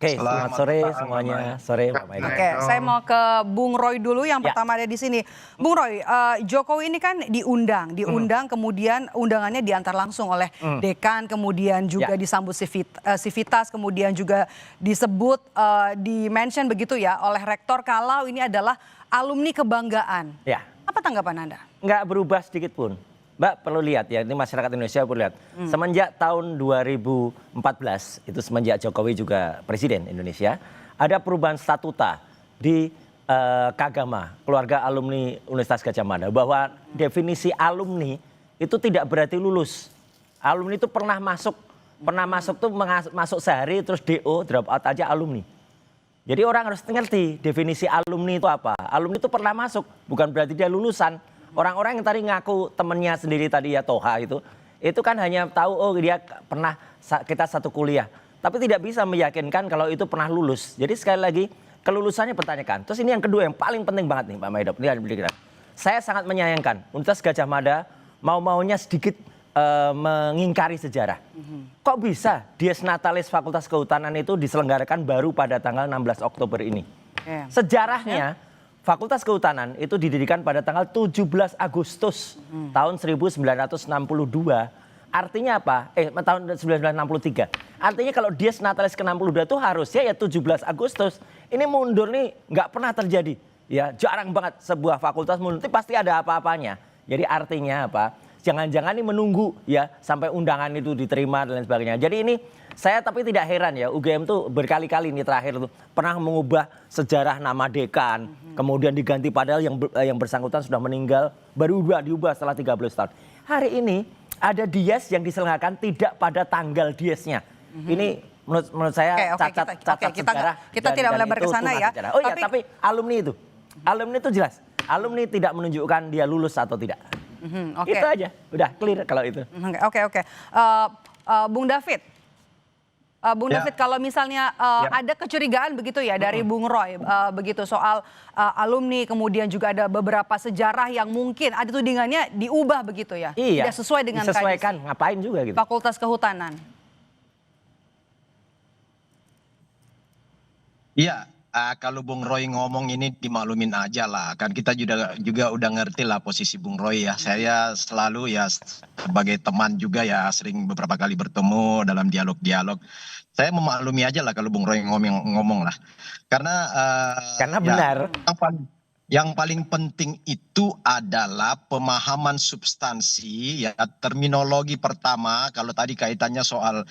Oke, selamat sore semuanya. Sore Pak Maidop. Oke, saya mau ke Bung Roy dulu yang pertama ada di sini. Bung Roy, Jokowi ini kan diundang kemudian undangannya diantar langsung oleh dekan, kemudian juga disambut Sivitas, kemudian juga disebut di-mention begitu ya oleh rektor kalau ini adalah alumni kebanggaan. Ya. Apa tanggapan Anda? Nggak berubah sedikit pun. Mbak perlu lihat ya, ini masyarakat Indonesia perlu lihat. Semenjak tahun 2014, itu semenjak Jokowi juga presiden Indonesia, ada perubahan statuta di Kagama, keluarga alumni Universitas Gadjah Mada, bahwa definisi alumni itu tidak berarti lulus. Alumni itu pernah masuk tuh masuk sehari terus DO, drop out aja alumni. Jadi orang harus ngerti definisi alumni itu apa. Alumni itu pernah masuk, bukan berarti dia lulusan. Orang-orang yang tadi ngaku temennya sendiri tadi ya Toha itu kan hanya tahu oh dia pernah kita satu kuliah. Tapi tidak bisa meyakinkan kalau itu pernah lulus. Jadi sekali lagi kelulusannya pertanyakan. Terus ini yang kedua yang paling penting banget nih Pak Maidop. Saya sangat menyayangkan Universitas Gadjah Mada mau-maunya sedikit mengingkari sejarah. Kok bisa Dies Natalis Fakultas Kehutanan itu diselenggarakan baru pada tanggal 16 Oktober ini? Sejarahnya Fakultas Kehutanan itu didirikan pada tanggal 17 Agustus tahun 1962. Artinya apa? Tahun 1963. Artinya kalau Dies Natalis ke-62 itu harusnya ya 17 Agustus. Ini mundur nih nggak pernah terjadi. Ya jarang banget sebuah fakultas mundur. Itu pasti ada apa-apanya. Jadi artinya apa? Jangan-jangan ini menunggu ya sampai undangan itu diterima dan lain sebagainya. Jadi ini saya tapi tidak heran ya UGM tuh berkali-kali ini terakhir tuh pernah mengubah sejarah nama dekan, kemudian diganti padahal yang bersangkutan sudah meninggal, baru diubah setelah 13 tahun. Hari ini ada Dies yang diselenggarakan tidak pada tanggal Diesnya. Ini menurut saya cacat sejarah. Kita tidak melebar ke sana ya. Oh iya, tapi alumni itu jelas. Alumni tidak menunjukkan dia lulus atau tidak. Itu aja, udah clear kalau itu. Oke. Bung David. David, kalau misalnya ada kecurigaan begitu ya dari Bung Roy begitu soal alumni, kemudian juga ada beberapa sejarah yang mungkin ada tudingannya diubah begitu ya, iya, tidak sesuai dengan disesuaikan, ngapain juga gitu. Fakultas Kehutanan. Iya, kalau Bung Roy ngomong ini dimaklumin aja lah, kan kita juga udah ngerti lah posisi Bung Roy ya. Saya selalu ya sebagai teman juga ya sering beberapa kali bertemu dalam dialog-dialog. Saya memaklumi aja lah kalau Bung Roy ngomong lah. Karena benar. Yang paling penting itu adalah pemahaman substansi ya, terminologi pertama. Kalau tadi kaitannya soal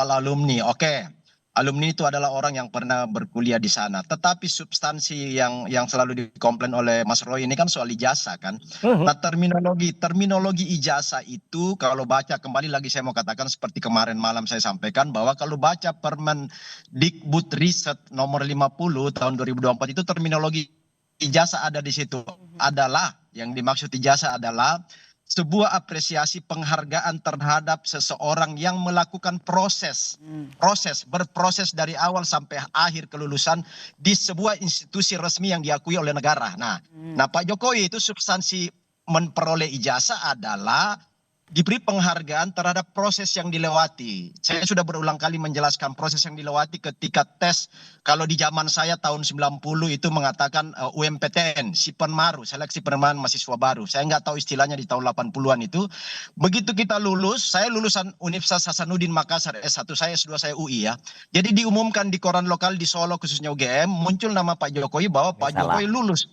alumni, oke. Alumni itu adalah orang yang pernah berkuliah di sana. Tetapi substansi yang selalu dikomplain oleh Mas Roy ini kan soal ijazah kan. Nah terminologi ijazah itu kalau baca, kembali lagi saya mau katakan seperti kemarin malam saya sampaikan bahwa kalau baca Permendikbud Riset nomor 50 tahun 2024 itu terminologi ijazah ada di situ. Adalah yang dimaksud ijazah adalah sebuah apresiasi penghargaan terhadap seseorang yang melakukan berproses dari awal sampai akhir kelulusan di sebuah institusi resmi yang diakui oleh negara. Nah Pak Jokowi itu substansi memperoleh ijazah adalah diberi penghargaan terhadap proses yang dilewati. Saya sudah berulang kali menjelaskan proses yang dilewati ketika tes. Kalau di zaman saya tahun 90 itu mengatakan UMPTN, Sipenmaru, seleksi penerimaan mahasiswa baru. Saya nggak tahu istilahnya di tahun 80-an itu. Begitu kita lulus, saya lulusan Universitas Hasanuddin Makassar, S1 saya, S2 saya UI ya. Jadi diumumkan di koran lokal di Solo khususnya UGM, muncul nama Pak Jokowi bahwa Pak Jokowi lulus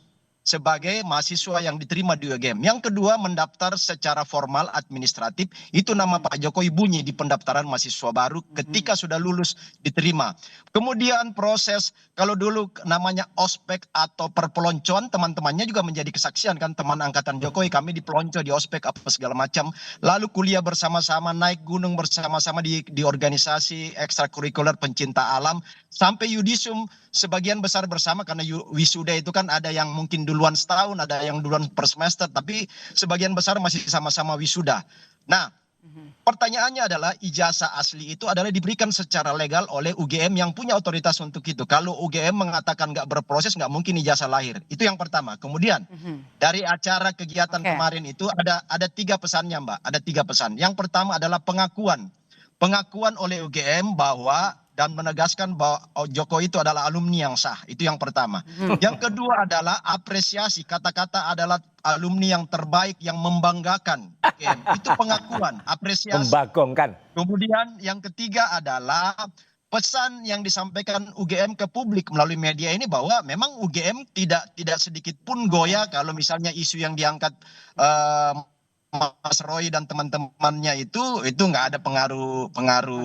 sebagai mahasiswa yang diterima di UGM. Yang kedua, mendaftar secara formal administratif, itu nama Pak Jokowi bunyi di pendaftaran mahasiswa baru ketika sudah lulus diterima. Kemudian proses, kalau dulu namanya ospek atau perpeloncoan, teman-temannya juga menjadi kesaksian kan, teman angkatan Jokowi, kami dipelonco di ospek apa segala macam. Lalu kuliah bersama-sama, naik gunung bersama-sama di organisasi ekstrakurikuler pencinta alam, sampai yudisum sebagian besar bersama, karena wisuda itu kan ada yang mungkin duluan setahun, ada yang duluan per semester, tapi sebagian besar masih sama-sama wisuda. Nah, pertanyaannya adalah ijazah asli itu adalah diberikan secara legal oleh UGM yang punya otoritas untuk itu. Kalau UGM mengatakan nggak berproses, nggak mungkin ijazah lahir. Itu yang pertama. Kemudian dari acara kegiatan kemarin itu ada 3 pesannya Mbak, ada 3 pesan. Yang pertama adalah pengakuan oleh UGM bahwa dan menegaskan bahwa Jokowi itu adalah alumni yang sah. Itu yang pertama. Yang kedua adalah apresiasi. Kata-kata adalah alumni yang terbaik yang membanggakan. Itu pengakuan, apresiasi. Membagongkan. Kemudian yang ketiga adalah pesan yang disampaikan UGM ke publik melalui media ini bahwa memang UGM tidak sedikit pun goyah kalau misalnya isu yang diangkat Mas Roy dan teman-temannya itu nggak ada pengaruh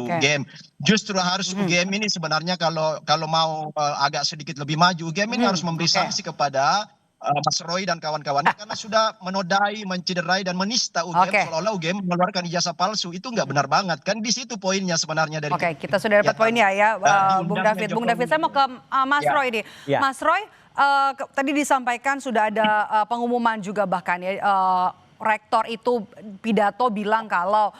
UGM. Justru harus UGM ini sebenarnya kalau mau agak sedikit lebih maju, UGM ini harus memberi sanksi kepada Mas Roy dan kawan-kawannya karena sudah menodai, mencederai dan menista UGM seolah-olah UGM mengeluarkan ijazah palsu. Itu nggak benar banget kan, di situ poinnya sebenarnya dari. Oke, kita sudah dapat poinnya ya, Bung David. Bung David, saya mau ke Mas Roy nih. Mas Roy, tadi disampaikan sudah ada pengumuman juga bahkan ya. Rektor itu pidato bilang kalau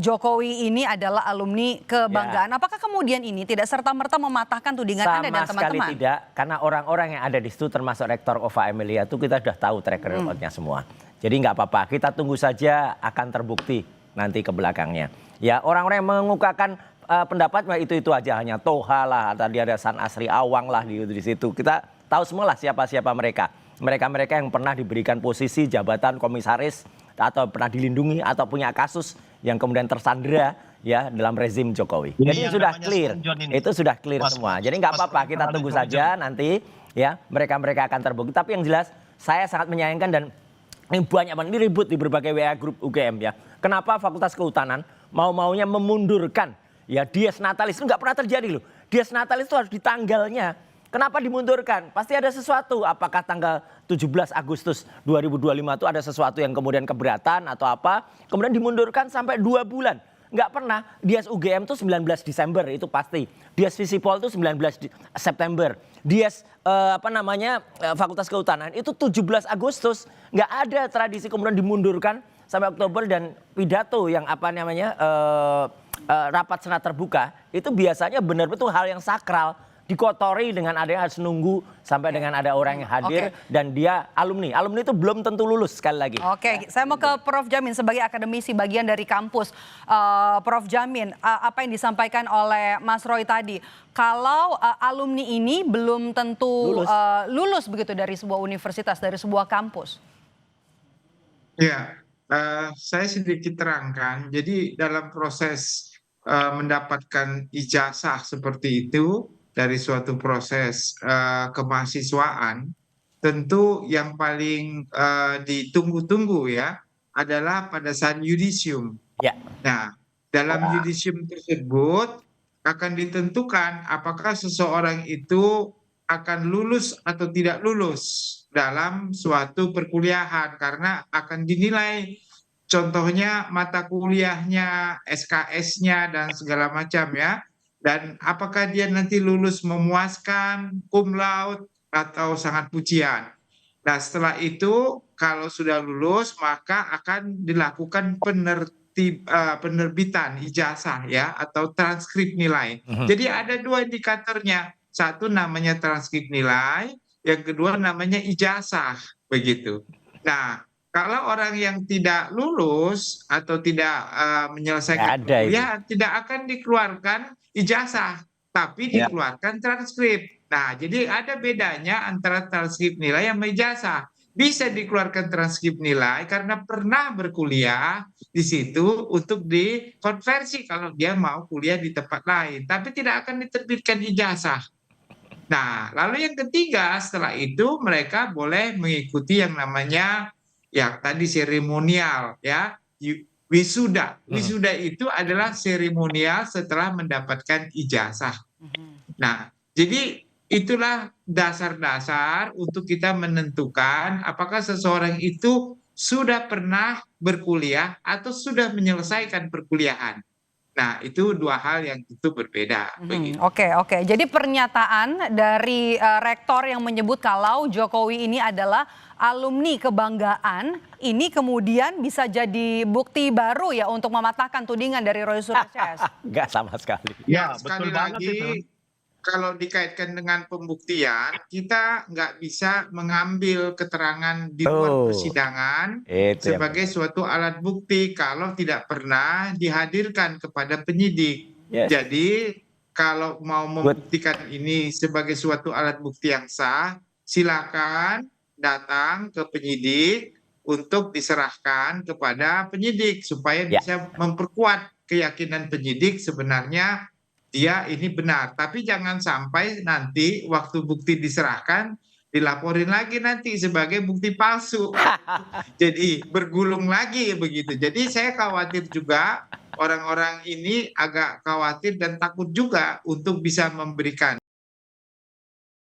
Jokowi ini adalah alumni kebanggaan. Apakah kemudian ini tidak serta-merta mematahkan tudingan Anda dan teman-teman? Sama sekali tidak, karena orang-orang yang ada di situ termasuk Rektor Ova Emilia itu kita sudah tahu track record-nya semua. Jadi nggak apa-apa, kita tunggu saja akan terbukti nanti ke belakangnya. Ya, orang-orang yang mengemukakan pendapat itu aja, hanya Toha lah, tadi ada San Asri Awang lah di situ. Kita tahu semua lah siapa-siapa mereka. Mereka-mereka yang pernah diberikan posisi jabatan komisaris atau pernah dilindungi atau punya kasus yang kemudian tersandera ya dalam rezim Jokowi. Jadi sudah clear, itu sudah clear semua. Jadi nggak apa-apa, kita tunggu saja nanti ya mereka-mereka akan terbukti. Tapi yang jelas saya sangat menyayangkan dan ini banyak banget, ini ribut di berbagai WA grup UGM ya. Kenapa Fakultas Kehutanan mau-maunya memundurkan ya Dies Natalis, itu nggak pernah terjadi loh. Dies Natalis itu harus di tanggalnya. Kenapa dimundurkan? Pasti ada sesuatu. Apakah tanggal 17 Agustus 2025 itu ada sesuatu yang kemudian keberatan atau apa? Kemudian dimundurkan sampai 2 bulan. Nggak pernah. Dies UGM itu 19 Desember itu pasti. Dies Visipol itu 19 September. Dies Fakultas Kehutanan itu 17 Agustus. Nggak ada tradisi kemudian dimundurkan sampai Oktober, dan pidato yang rapat senat terbuka itu biasanya benar-benar hal yang sakral. Dikotori dengan ada yang harus nunggu sampai dengan ada orang yang hadir dan dia alumni. Alumni itu belum tentu lulus sekali lagi. Oke, saya mau ke Prof. Jamin sebagai akademisi bagian dari kampus. Prof. Jamin, apa yang disampaikan oleh Mas Roy tadi, kalau alumni ini belum tentu lulus begitu dari sebuah universitas, dari sebuah kampus. Ya, saya sedikit terangkan. Jadi dalam proses mendapatkan ijazah seperti itu, dari suatu proses kemahasiswaan, tentu yang paling ditunggu-tunggu ya adalah pada saat yudisium. Ya. Nah, dalam yudisium tersebut akan ditentukan apakah seseorang itu akan lulus atau tidak lulus dalam suatu perkuliahan, karena akan dinilai contohnya mata kuliahnya, SKS-nya dan segala macam ya. Dan apakah dia nanti lulus memuaskan, cum laude, atau sangat pujian. Nah setelah itu kalau sudah lulus maka akan dilakukan penerbitan ijazah ya atau transkrip nilai. Jadi ada 2 indikatornya. Satu namanya transkrip nilai, yang kedua namanya ijazah begitu. Nah kalau orang yang tidak lulus atau tidak menyelesaikan kuliah tidak akan dikeluarkan ijazah, tapi dikeluarkan transkrip. Nah, jadi ada bedanya antara transkrip nilai sama ijazah. Bisa dikeluarkan transkrip nilai karena pernah berkuliah di situ untuk dikonversi kalau dia mau kuliah di tempat lain, tapi tidak akan diterbitkan ijazah. Nah, lalu yang ketiga setelah itu mereka boleh mengikuti yang namanya ya tadi seremonial ya. Wisuda itu adalah seremonial setelah mendapatkan ijazah. Nah, jadi itulah dasar-dasar untuk kita menentukan apakah seseorang itu sudah pernah berkuliah atau sudah menyelesaikan perkuliahan. Nah, itu 2 hal yang tentu berbeda. Oke. Jadi pernyataan dari rektor yang menyebut kalau Jokowi ini adalah alumni kebanggaan, ini kemudian bisa jadi bukti baru ya untuk mematahkan tudingan dari Roy Suryo CS. Enggak sama sekali. Ya, sekali lagi kalau dikaitkan dengan pembuktian, kita nggak bisa mengambil keterangan di luar persidangan sebagai suatu alat bukti kalau tidak pernah dihadirkan kepada penyidik. Jadi kalau mau membuktikan ini sebagai suatu alat bukti yang sah, silakan datang ke penyidik untuk diserahkan kepada penyidik supaya bisa memperkuat keyakinan penyidik sebenarnya dia ini benar. Tapi jangan sampai nanti waktu bukti diserahkan dilaporin lagi nanti sebagai bukti palsu. Jadi bergulung lagi begitu. Jadi saya khawatir juga orang-orang ini agak khawatir dan takut juga untuk bisa memberikan